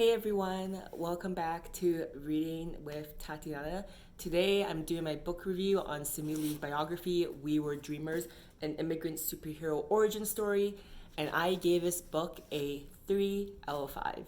Hey everyone, welcome back to Reading with Tatiana. Today I'm doing my book review on Simu Liu's biography, We Were Dreamers, an immigrant superhero origin story, and I gave this book a 3 out of 5.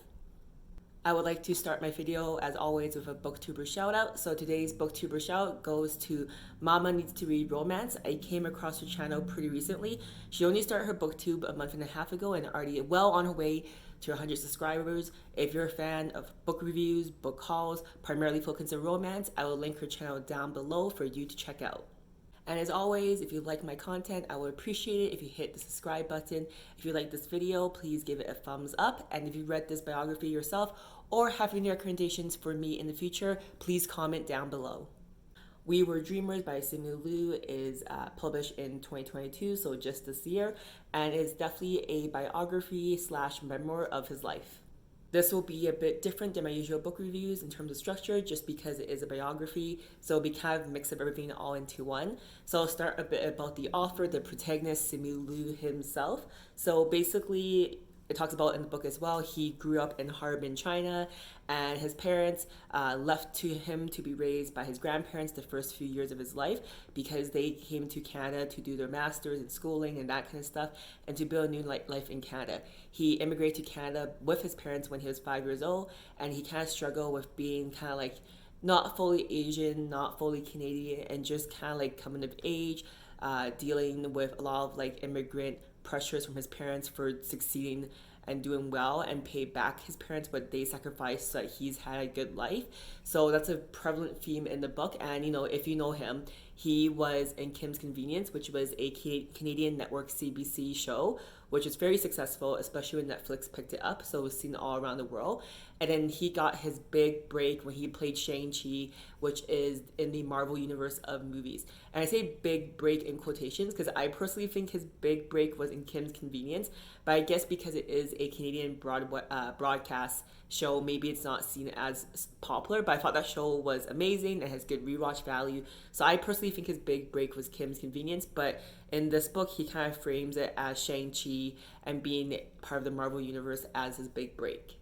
I would like to start my video as always with a Booktuber shoutout. So today's Booktuber shout goes to Mama Needs to Read Romance. I came across her channel pretty recently. She only started her booktube a month and a half ago and already well on her way to 100 subscribers. If you're a fan of book reviews, book hauls, primarily focused on romance, I will link her channel down below for you to check out. And as always, if you like my content, I would appreciate it if you hit the subscribe button. If you like this video, please give it a thumbs up. And if you read this biography yourself or have any recommendations for me in the future, please comment down below. We Were Dreamers by Simu Liu is published in 2022, so just this year, and is definitely a biography slash memoir of his life. This will be a bit different than my usual book reviews in terms of structure, just because it is a biography, so it'll be kind of a mix of everything all into one. So I'll start a bit about the author, the protagonist, Simu Liu himself. So basically, it talks about in the book as well, he grew up in Harbin, China, and his parents left to him to be raised by his grandparents the first few years of his life because they came to Canada to do their masters and schooling and that kind of stuff and to build a new life in Canada. He immigrated to Canada with his parents when he was 5 years old, and he kind of struggled with being kind of like not fully Asian, not fully Canadian, and just kind of like coming of age, dealing with a lot of like immigrant pressures from his parents for succeeding and doing well and pay back his parents what they sacrificed so that he's had a good life. So that's a prevalent theme in the book. And if you know him, he was in Kim's Convenience, which was a Canadian network CBC show, which was very successful, especially when Netflix picked it up, so it was seen all around the world. And then he got his big break when he played Shang-Chi, which is in the Marvel universe of movies. And I say big break in quotations because I personally think his big break was in Kim's Convenience, but I guess because it is a Canadian broadcast show, maybe it's not seen as popular, but I thought that show was amazing and has good rewatch value. So I personally think his big break was Kim's Convenience, but in this book, he kind of frames it as Shang-Chi and being part of the Marvel universe as his big break.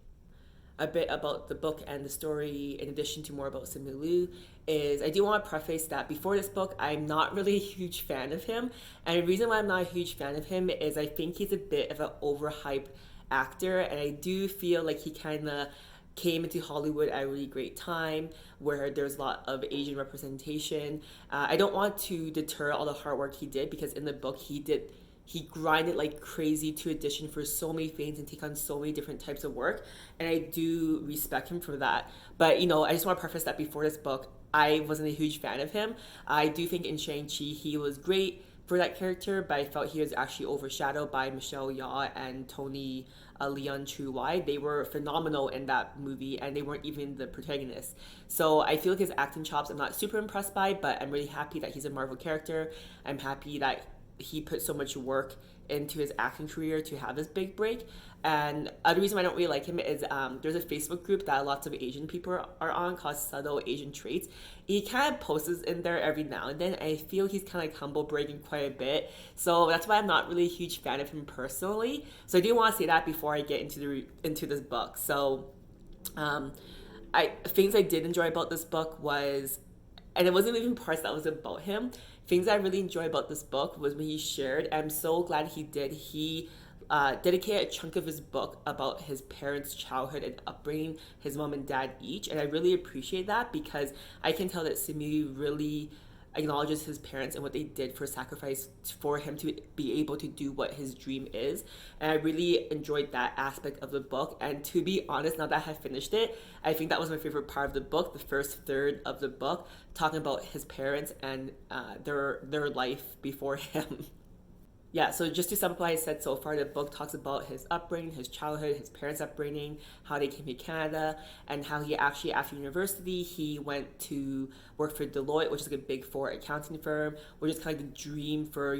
A bit about the book and the story, in addition to more about Simu Liu, is I do want to preface that before this book, I'm not really a huge fan of him. And the reason why I'm not a huge fan of him is I think he's a bit of an overhyped actor, and I do feel like he kind of came into Hollywood at a really great time where there's a lot of Asian representation. I don't want to deter all the hard work he did, because in the book he grinded like crazy to audition for so many things and take on so many different types of work, and I do respect him for that. But I just want to preface that before this book, I wasn't a huge fan of him. I do think in Shang-Chi he was great for that character, but I felt he was actually overshadowed by Michelle Yeoh and Tony Leon Chu Wai. They were phenomenal in that movie, and they weren't even the protagonists. So I feel like his acting chops I'm not super impressed by, but I'm really happy that he's a Marvel character. I'm happy that he put so much work into his acting career to have this big break. And other reason I don't really like him is there's a Facebook group that lots of Asian people are on called Subtle Asian Traits. He kind of posts in there every now and then. I feel he's kind of like humble bragging quite a bit, so that's why I'm not really a huge fan of him personally. So I do want to say that before I get into this book. So things I did enjoy about this book was, and it wasn't even parts that was about him. Things I really enjoy about this book was when he shared, I'm so glad he did, he dedicated a chunk of his book about his parents' childhood and upbringing, his mom and dad each, and I really appreciate that because I can tell that Simu really acknowledges his parents and what they did for sacrifice for him to be able to do what his dream is. And I really enjoyed that aspect of the book. And to be honest, now that I have finished it, I think that was my favorite part of the book, the first third of the book, talking about his parents and their life before him. Yeah, so just to sum up what I said so far, the book talks about his upbringing, his childhood, his parents' upbringing, how they came to Canada, and how he actually, after university, he went to work for Deloitte, which is like a big four accounting firm, which is kind of the dream for,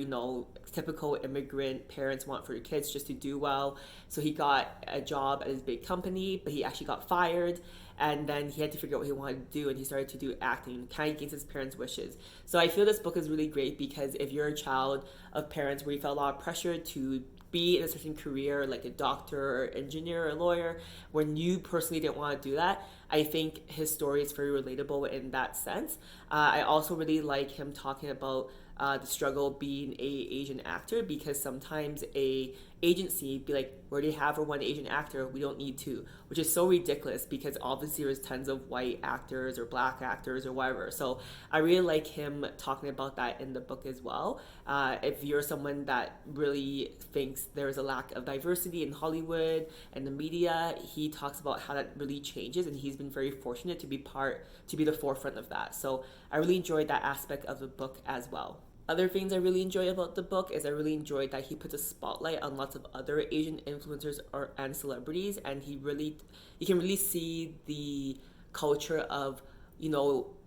typical immigrant parents want for their kids, just to do well. So he got a job at his big company, but he actually got fired. And then he had to figure out what he wanted to do, and he started to do acting, kind of against his parents' wishes. So I feel this book is really great because if you're a child of parents where you felt a lot of pressure to be in a certain career, like a doctor or engineer or lawyer, when you personally didn't want to do that, I think his story is very relatable in that sense. I also really like him talking about the struggle being a Asian actor, because sometimes a agency be like, we already have our one Asian actor, we don't need two, which is so ridiculous because obviously there's tons of white actors or black actors or whatever. So I really like him talking about that in the book as well. If you're someone that really thinks there's a lack of diversity in Hollywood and the media, he talks about how that really changes, and he's been very fortunate to be the forefront of that. So I really enjoyed that aspect of the book as well. Other things I really enjoy about the book is I really enjoyed that he puts a spotlight on lots of other Asian influencers and celebrities, and you can really see the culture of,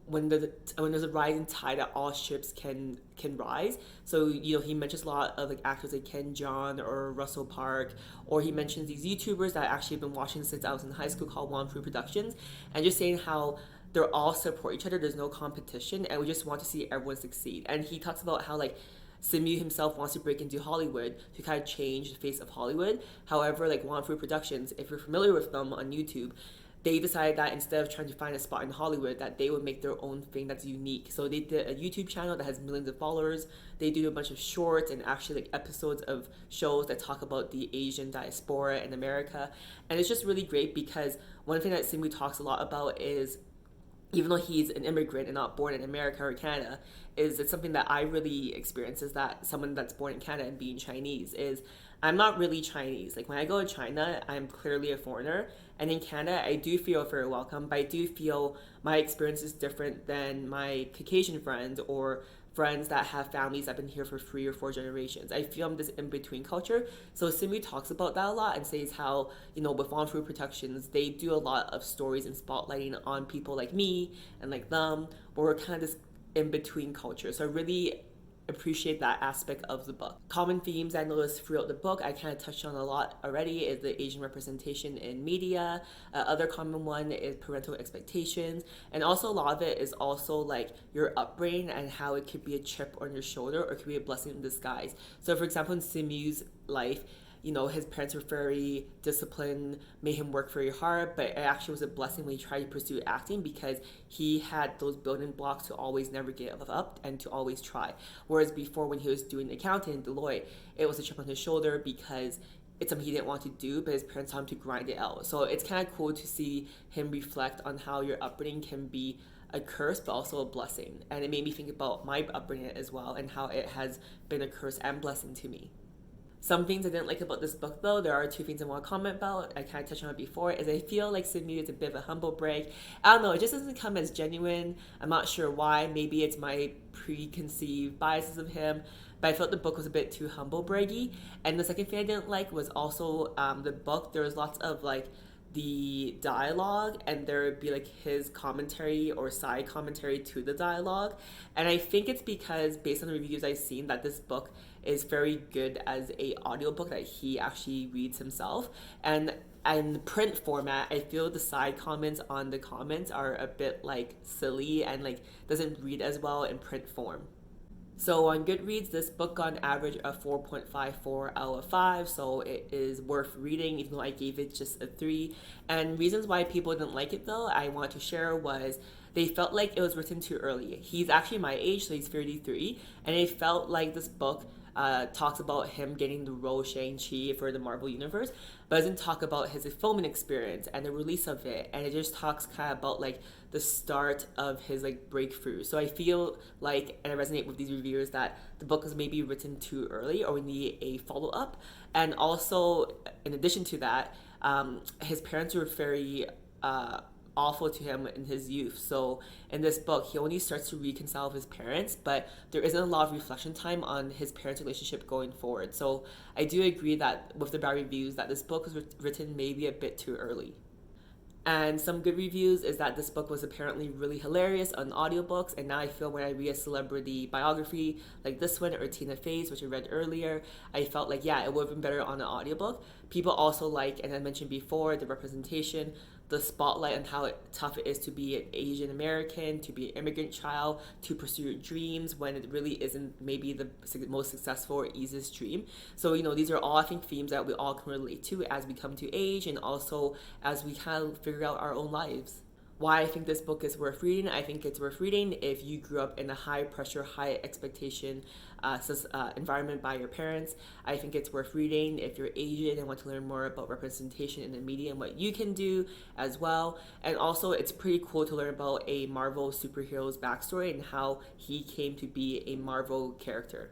when there's a rising tide, that all ships can rise. So he mentions a lot of like actors like Ken Jeong or Russell Park, or he mentions these YouTubers that I actually have been watching since I was in high school called Fu Productions, and just saying how they're all support each other. There's no competition, and we just want to see everyone succeed. And he talks about how like Simu himself wants to break into Hollywood to kind of change the face of Hollywood. However, like Fu Productions, if you're familiar with them on YouTube, they decided that instead of trying to find a spot in Hollywood, that they would make their own thing that's unique. So they did a YouTube channel that has millions of followers. They do a bunch of shorts and actually like episodes of shows that talk about the Asian diaspora in America. And it's just really great because one thing that Simu talks a lot about is, even though he's an immigrant and not born in America or Canada, it's something that I really experience, is that someone that's born in Canada and being Chinese is, I'm not really Chinese. Like when I go to China, I'm clearly a foreigner. And in Canada, I do feel very welcome, but I do feel my experience is different than my Caucasian friends or friends that have families that have been here for 3 or 4 generations. I feel I'm this in-between culture. So Simu talks about that a lot and says how, with Fu Productions, they do a lot of stories and spotlighting on people like me and like them, but we're kind of this in-between culture. So I really appreciate that aspect of the book. Common themes I noticed throughout the book, I kind of touched on a lot already, is the Asian representation in media. Other common one is parental expectations, and also a lot of it is also like your upbringing and how it could be a chip on your shoulder or it could be a blessing in disguise. So for example, in Simu's life, his parents were very disciplined, made him work very hard, but it actually was a blessing when he tried to pursue acting because he had those building blocks to always never give up and to always try. Whereas before, when he was doing accounting in Deloitte, it was a chip on his shoulder because it's something he didn't want to do, but his parents told him to grind it out. So it's kind of cool to see him reflect on how your upbringing can be a curse but also a blessing. And it made me think about my upbringing as well and how it has been a curse and blessing to me. Some things I didn't like about this book, though, there are 2 things I want to comment about. I kind of touched on it before, is I feel like Simu is a bit of a humble brag. I don't know, it just doesn't come as genuine. I'm not sure why. Maybe it's my preconceived biases of him, but I felt the book was a bit too humble braggy. And the second thing I didn't like was also the book. There was lots of like the dialogue, and there would be like his commentary or side commentary to the dialogue. And I think it's because, based on the reviews I've seen, that this book is very good as a audiobook that he actually reads himself. And in print format, I feel the side comments on the comments are a bit like silly and like doesn't read as well in print form. So on Goodreads, this book got an average of 4.54 out of 5, so it is worth reading, even though I gave it just a 3. And reasons why people didn't like it, though, I want to share was they felt like it was written too early. He's actually my age, so he's 33, and it felt like this book talks about him getting the role Shang-Chi for the Marvel Universe, but doesn't talk about his filming experience and the release of it, and it just talks kind of about like the start of his like breakthrough. So I feel like, and I resonate with these reviewers, that the book was maybe written too early or we need a follow-up. And also, in addition to that, his parents were very awful to him in his youth. So in this book, he only starts to reconcile with his parents, but there isn't a lot of reflection time on his parents' relationship going forward. So I do agree that with the bad reviews, that this book was written maybe a bit too early. And some good reviews is that this book was apparently really hilarious on audiobooks, and now I feel when I read a celebrity biography like this one or Tina Fey's, which I read earlier, I felt like, yeah, it would have been better on an audiobook. People also like, and I mentioned before, the representation. the spotlight on how tough it is to be an Asian American, to be an immigrant child, to pursue your dreams when it really isn't maybe the most successful or easiest dream. So, these are all, I think, themes that we all can relate to as we come to age and also as we kind of figure out our own lives. Why I think this book is worth reading. I think it's worth reading if you grew up in a high pressure, high expectation environment by your parents. I think it's worth reading if you're Asian and want to learn more about representation in the media and what you can do as well. And also, it's pretty cool to learn about a Marvel superhero's backstory and how he came to be a Marvel character.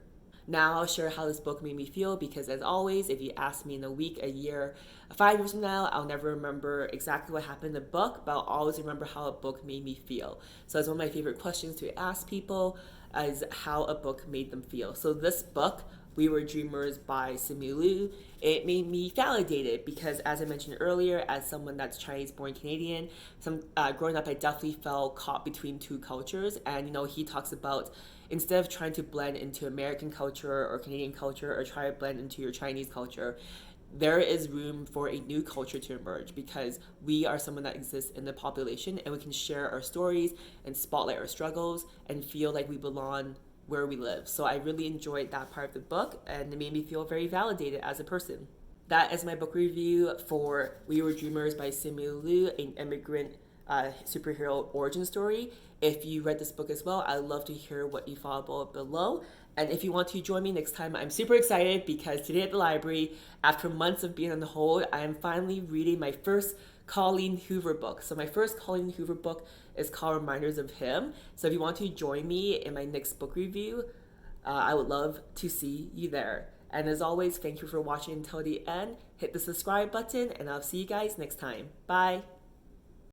Now I'll share how this book made me feel because, as always, if you ask me in a week, a year, 5 years from now, I'll never remember exactly what happened in the book, but I'll always remember how a book made me feel. So that's one of my favorite questions to ask people, is how a book made them feel. So this book, We Were Dreamers by Simu Liu, it made me validated because, as I mentioned earlier, as someone that's Chinese-born Canadian, growing up, I definitely felt caught between two cultures. And, he talks about instead of trying to blend into American culture or Canadian culture or try to blend into your Chinese culture, there is room for a new culture to emerge because we are someone that exists in the population and we can share our stories and spotlight our struggles and feel like we belong where we live. So I really enjoyed that part of the book and it made me feel very validated as a person. That is my book review for We Were Dreamers by Simu Liu, an immigrant superhero origin story. If you read this book as well, I'd love to hear what you thought about it below. And if you want to join me next time, I'm super excited because today at the library, after months of being on hold, I am finally reading my first Colleen Hoover book. So my first Colleen Hoover book is called Reminders of Him. So if you want to join me in my next book review, I would love to see you there. And as always, thank you for watching until the end. Hit the subscribe button and I'll see you guys next time. Bye.